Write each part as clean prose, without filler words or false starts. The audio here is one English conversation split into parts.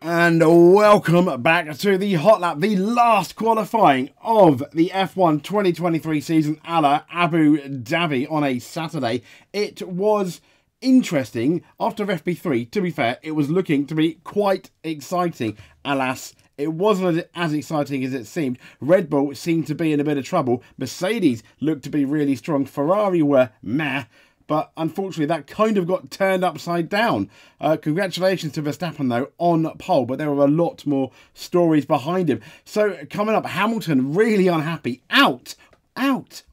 And welcome back to the Hot Lap, the last qualifying of the F1 2023 season a la Abu Dhabi on a Saturday. It was interesting. After FP3, to be fair, it was looking to be quite exciting. Alas, it wasn't as exciting as it seemed. Red Bull seemed to be in a bit of trouble. Mercedes looked to be really strong. Ferrari were meh. But unfortunately, that kind of got turned upside down. Congratulations to Verstappen, though, on pole. But there were a lot more stories behind him. So coming up, Hamilton really unhappy. Out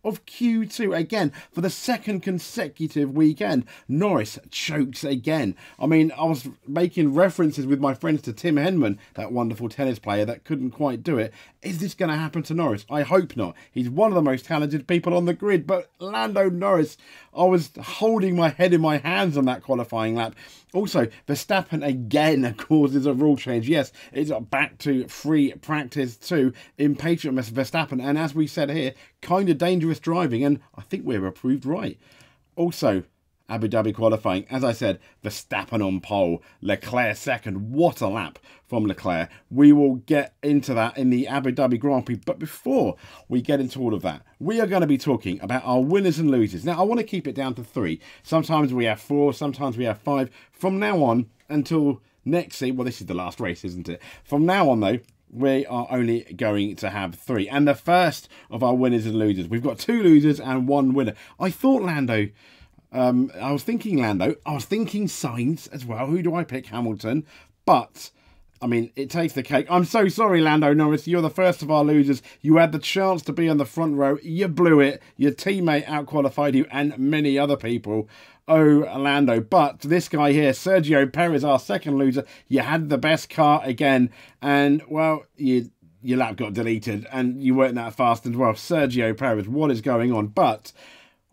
of Q2 again for the second consecutive weekend. Norris chokes again. I mean, I was making references with my friends to Tim Henman, that wonderful tennis player that couldn't quite do it. Is this going to happen to Norris? I hope not. He's one of the most talented people on the grid, but Lando Norris, I was holding my head in my hands on that qualifying lap. Also, Verstappen again causes a rule change. Yes, it's back to free practice 2. Impatient Verstappen, and as we said here, kind of dangerous driving, and I think we're approved right. Also, Abu Dhabi qualifying, as I said, Verstappen on pole, Leclerc second. What a lap from Leclerc. We will get into that in the Abu Dhabi Grand Prix, but before we get into all of that, we are going to be talking about our winners and losers. Now, I want to keep it down to 3. Sometimes we have 4, sometimes we have 5. From now on until next season, well, this is the last race, isn't it? From now on, though, we are only going to have 3. And the first of our winners and losers, we've got 2 losers and 1 winner. I thought Lando... I was thinking Lando. I was thinking Sainz as well. Who do I pick? Hamilton. But, I mean, it takes the cake. I'm so sorry, Lando Norris. You're the first of our losers. You had the chance to be on the front row. You blew it. Your teammate outqualified you and many other people. Oh, Lando. But this guy here, Sergio Perez, our second loser. You had the best car again. And, well, your lap got deleted. And you weren't that fast as well. Sergio Perez, what is going on? But...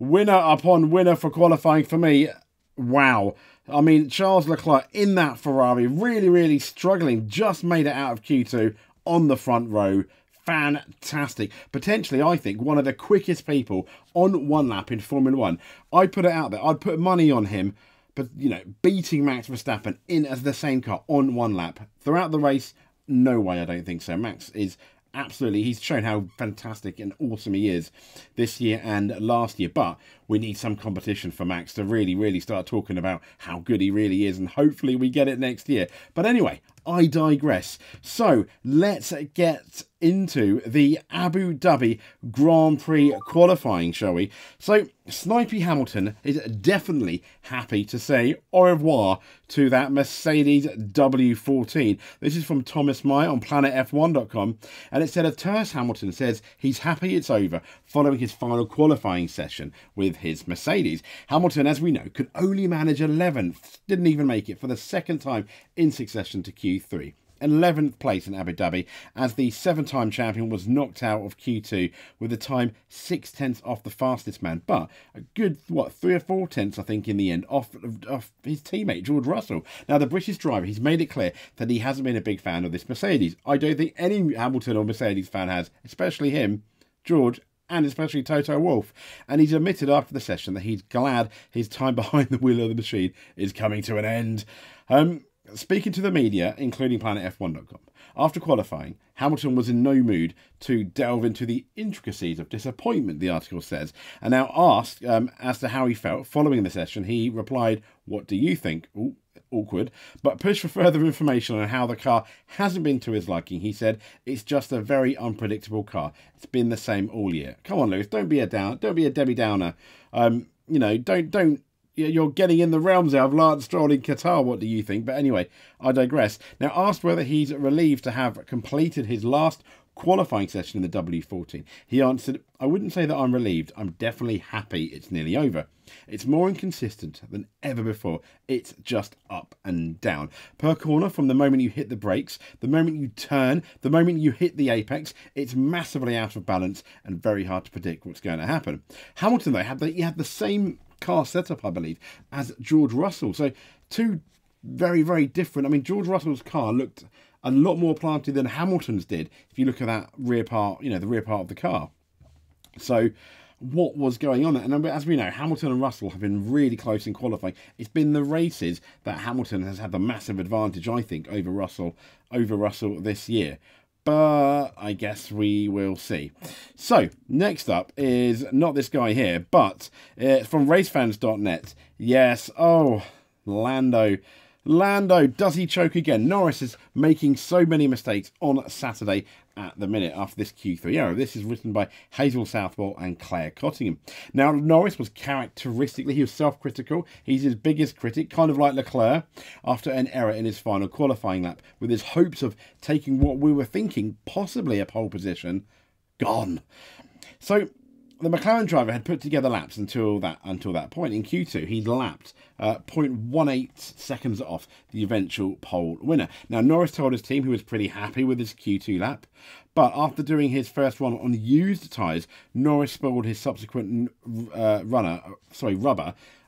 winner upon winner for qualifying for me. Wow. I mean, Charles Leclerc in that Ferrari, really struggling. Just made it out of Q2 on the front row. Fantastic. Potentially, I think, one of the quickest people on one lap in Formula 1. I'd put it out there. I'd put money on him. But, you know, beating Max Verstappen in as the same car on one lap. Throughout the race, no way, I don't think so. Max is... absolutely, he's shown how fantastic and awesome he is this year and last year, but we need some competition for Max to really start talking about how good he really is, and hopefully we get it next year. But anyway, I digress. So let's get into the Abu Dhabi Grand Prix qualifying, shall we? So Snipey Hamilton is definitely happy to say au revoir to that Mercedes W14. This is from Thomas Meyer on planetf1.com, and it said of Lewis Hamilton says he's happy it's over following his final qualifying session with his Mercedes. Hamilton, as we know, could only manage 11th, didn't even make it for the second time in succession to Q3. 11th place in Abu Dhabi, as the 7-time champion was knocked out of Q2 with a time 6/10 off the fastest man, but a good, 3 or 4 tenths, I think, in the end, off his teammate, George Russell. Now, the British driver, he's made it clear that he hasn't been a big fan of this Mercedes. I don't think any Hamilton or Mercedes fan has, especially him, George, and especially Toto Wolff. And he's admitted after the session that he's glad his time behind the wheel of the machine is coming to an end. Speaking to the media, including planetf1.com, after qualifying, Hamilton was in no mood to delve into the intricacies of disappointment, the article says. And now asked as to how he felt following the session, he replied, "What do you think?" Ooh, awkward. But pushed for further information on how the car hasn't been to his liking. He said, "It's just a very unpredictable car. It's been the same all year." Come on, Lewis, don't be a Debbie Downer. You know, don't. You're getting in the realms of Lance Stroll in Qatar. What do you think? But anyway, I digress. Now, asked whether he's relieved to have completed his last qualifying session in the W14, he answered, "I wouldn't say that I'm relieved. I'm definitely happy it's nearly over. It's more inconsistent than ever before. It's just up and down. Per corner, from the moment you hit the brakes, the moment you turn, the moment you hit the apex, it's massively out of balance and very hard to predict what's going to happen." Hamilton, though, he had the same car setup, I believe, as George Russell. So 2 very different. I mean, George Russell's car looked a lot more planted than Hamilton's did, if you look at that rear part, you know, the rear part of the car. So what was going on. And as we know, Hamilton and Russell have been really close in qualifying. It's been the races that Hamilton has had the massive advantage, I think, over Russell this year. But I guess we will see. So, next up is not this guy here, but from racefans.net. Yes, oh, Lando. Lando, does he choke again? Norris is making so many mistakes on Saturday at the minute after this Q3 error. This is written by Hazel Southwell and Claire Cottingham. Now, Norris was characteristically, he was self-critical. He's his biggest critic, kind of like Leclerc, after an error in his final qualifying lap, with his hopes of taking what we were thinking, possibly a pole position, gone. So, the McLaren driver had put together laps until that point. In Q2, he'd lapped 0.18 seconds off the eventual pole winner. Now, Norris told his team he was pretty happy with his Q2 lap, but after doing his first run on used tyres, Norris spoiled his subsequent rubber,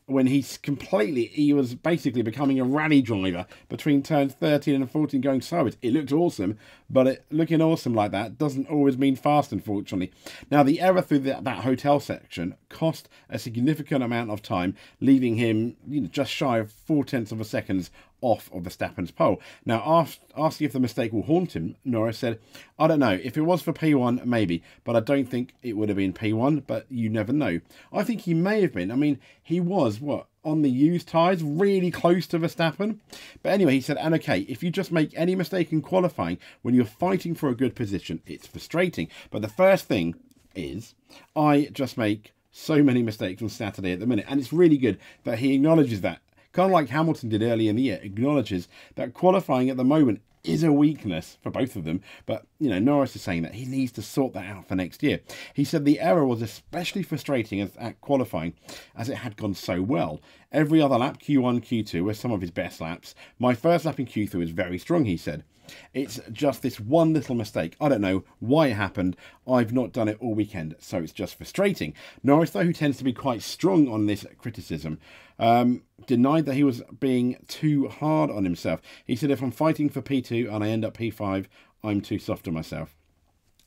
when he was basically becoming a rally driver between turns 13 and 14 going sideways. It looked awesome, but looking awesome like that doesn't always mean fast, unfortunately. Now, the error through that hotel section cost a significant amount of time, leaving him just shy of 0.4 of a second off of Verstappen's pole. Now, asking if the mistake will haunt him, Norris said, I don't know. If it was for P1, maybe, but I don't think it would have been P1, but you never know. I think he may have been. I mean, he was, on the used tyres, really close to Verstappen. But anyway, he said, and okay, if you just make any mistake in qualifying when you're fighting for a good position, it's frustrating. But the first thing is, I just make so many mistakes on Saturday at the minute, and it's really good that he acknowledges that. Kind of like Hamilton did early in the year, acknowledges that qualifying at the moment is a weakness for both of them. But, Norris is saying that he needs to sort that out for next year. He said the error was especially frustrating at qualifying as it had gone so well. Every other lap, Q1, Q2, were some of his best laps. My first lap in Q3 was very strong, he said. It's just this one little mistake. I don't know why it happened. I've not done it all weekend, so it's just frustrating. Norris, though, who tends to be quite strong on this criticism, denied that he was being too hard on himself. He said, if I'm fighting for P2 and I end up P5, I'm too soft on myself.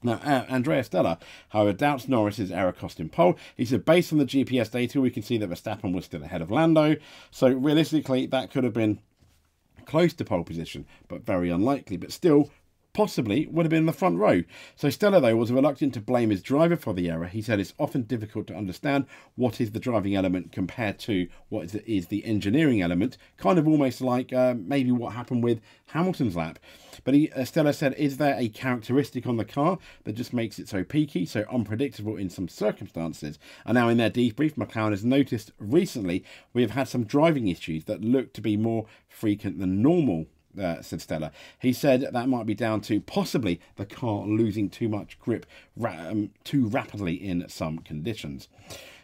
Now, Andrea Stella, however, doubts Norris's error cost him pole. He said, based on the GPS data, we can see that Verstappen was still ahead of Lando. So realistically, that could have been close to pole position, but very unlikely. But still, possibly would have been in the front row. So Stella, though, was reluctant to blame his driver for the error. He said it's often difficult to understand what is the driving element compared to what is the engineering element, kind of almost like maybe what happened with Hamilton's lap. But Stella said, is there a characteristic on the car that just makes it so peaky, so unpredictable in some circumstances? And now in their debrief, McLaren has noticed recently we have had some driving issues that look to be more frequent than normal. Said Stella. He said that might be down to possibly the car losing too much grip too rapidly in some conditions.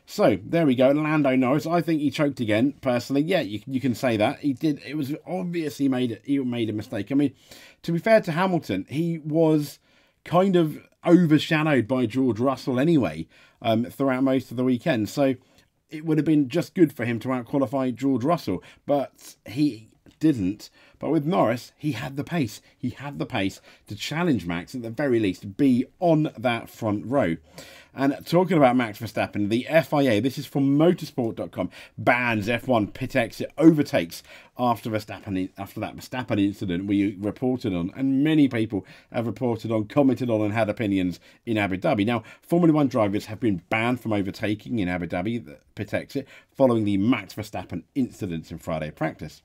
So there we go, Lando Norris. I think he choked again, personally. Yeah, you can say that. He did. It was obvious he made a mistake. I mean, to be fair to Hamilton, he was kind of overshadowed by George Russell anyway throughout most of the weekend. So it would have been just good for him to out-qualify George Russell, but he didn't. But with Norris, he had the pace. He had the pace to challenge Max, at the very least, be on that front row. And talking about Max Verstappen, the FIA, this is from motorsport.com, bans F1 pit exit overtakes after that Verstappen incident we reported on, and many people have reported on, commented on, and had opinions in Abu Dhabi. Now, Formula 1 drivers have been banned from overtaking in Abu Dhabi, the pit exit, following the Max Verstappen incidents in Friday practice.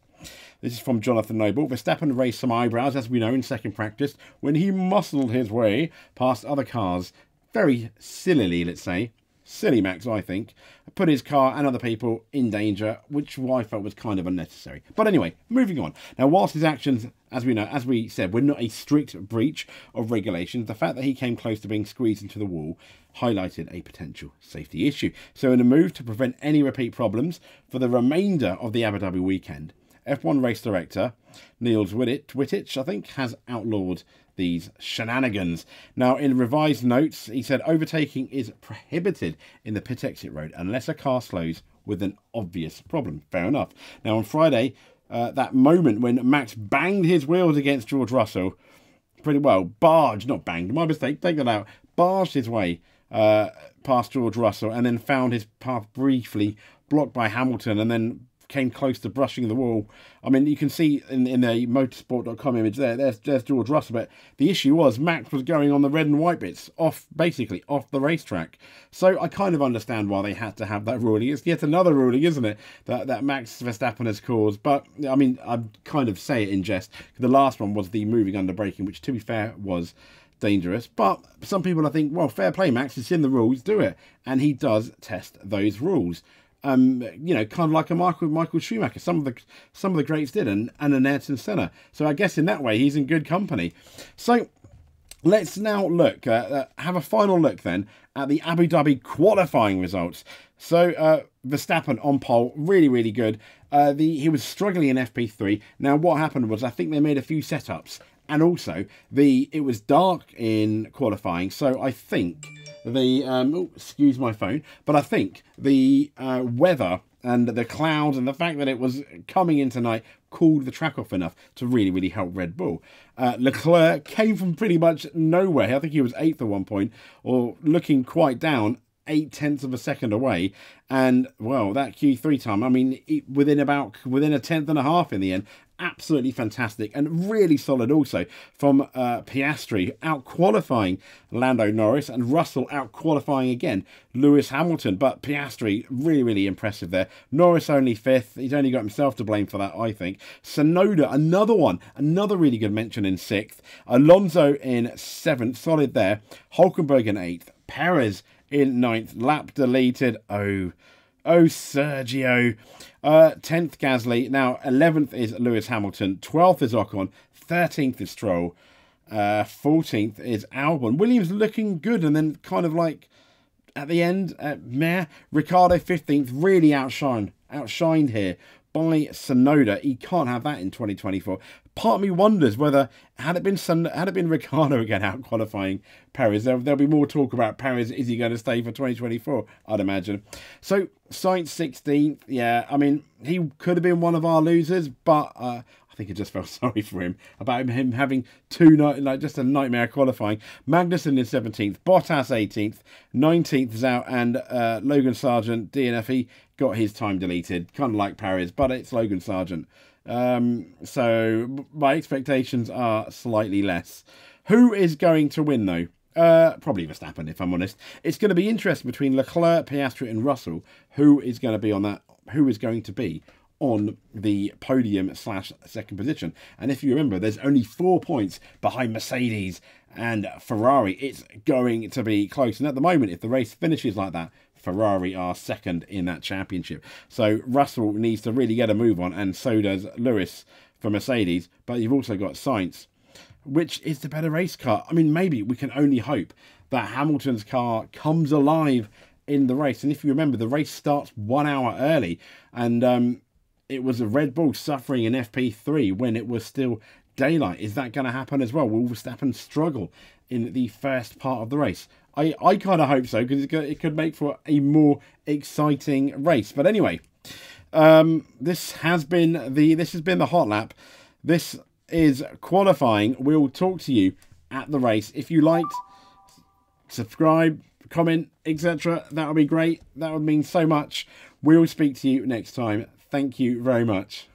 This is from Jonathan Noble. Verstappen raised some eyebrows, as we know, in second practice, when he muscled his way past other cars. Very sillily, let's say. Silly Max, I think. Put his car and other people in danger, which I felt was kind of unnecessary. But anyway, moving on. Now, whilst his actions, as we said, were not a strict breach of regulations, the fact that he came close to being squeezed into the wall highlighted a potential safety issue. So in a move to prevent any repeat problems for the remainder of the Abu Dhabi weekend, F1 race director Niels Wittich, I think, has outlawed these shenanigans. Now, in revised notes, he said overtaking is prohibited in the pit exit road unless a car slows with an obvious problem. Fair enough. Now, on Friday, that moment when Max banged his wheels against George Russell, pretty well, not banged, my mistake, take that out, barged his way past George Russell, and then found his path briefly blocked by Hamilton, and then came close to brushing the wall. I mean, you can see in the motorsport.com image there's George Russell, but the issue was Max was going on the red and white bits, basically off the racetrack. So I kind of understand why they had to have that ruling. It's yet another ruling, isn't it, that Max Verstappen has caused. But, I mean, I kind of say it in jest. The last one was the moving under braking, which, to be fair, was dangerous. But some people, I think, well, fair play, Max, it's in the rules, do it. And he does test those rules. You know, kind of like a Michael Schumacher. Some of the greats did, and an Ayrton Senna. So I guess in that way he's in good company. So let's now look, have a final look then at the Abu Dhabi qualifying results. So Verstappen on pole, really, really good. He was struggling in FP3. Now what happened was I think they made a few setups, and also it was dark in qualifying. So I think excuse my phone, but I think the weather and the clouds and the fact that it was coming in tonight cooled the track off enough to really, really help Red Bull. Leclerc came from pretty much nowhere. I think he was 8th at one point, or looking quite down, 0.8 of a second away. And, well, that Q3 time, I mean, within a tenth and a half in the end. Absolutely fantastic, and really solid also from Piastri, out-qualifying Lando Norris, and Russell out-qualifying again Lewis Hamilton. But Piastri, really, really impressive there. Norris only 5th. He's only got himself to blame for that, I think. Tsunoda, another really good mention in 6th. Alonso in 7th, solid there. Hulkenberg in 8th. Perez in 9th. Lap deleted. Oh, Sergio. 10th, Gasly. Now, 11th is Lewis Hamilton. 12th is Ocon. 13th is Stroll. 14th is Albon. Williams looking good, and then kind of like at the end, meh. Ricciardo 15th, really outshined here by Tsunoda. He can't have that in 2024. Part of me wonders whether, had it been Ricciardo again out qualifying Perez, there'll be more talk about Perez. Is he going to stay for 2024? I'd imagine. So Sainz 16th. Yeah, I mean, he could have been one of our losers, but I think I just felt sorry for him about him having just a nightmare qualifying. Magnussen in 17th, Bottas 18th, 19th is out, and Logan Sargent, DNF, got his time deleted, kind of like Perez, but it's Logan Sargent. So my expectations are slightly less. Who is going to win though? Probably Verstappen, if I'm honest. It's going to be interesting between Leclerc, Piastri and Russell. Who is going to be on that? Who is going to be on the podium / second position? And if you remember, there's only 4 points behind Mercedes and Ferrari. It's going to be close. And at the moment, if the race finishes like that, Ferrari are second in that championship. So Russell needs to really get a move on, and so does Lewis for Mercedes. But you've also got Sainz. Which is the better race car? I mean, maybe we can only hope that Hamilton's car comes alive in the race. And if you remember, the race starts 1 hour early, and it was a Red Bull suffering in FP3 when it was still daylight. Is that going to happen as well? Will Verstappen struggle in the first part of the race? I kind of hope so, because it could make for a more exciting race. But anyway, this has been the hot lap. This is qualifying. We'll talk to you at the race. If you liked, subscribe, comment, etc. That would be great. That would mean so much. We'll speak to you next time. Thank you very much.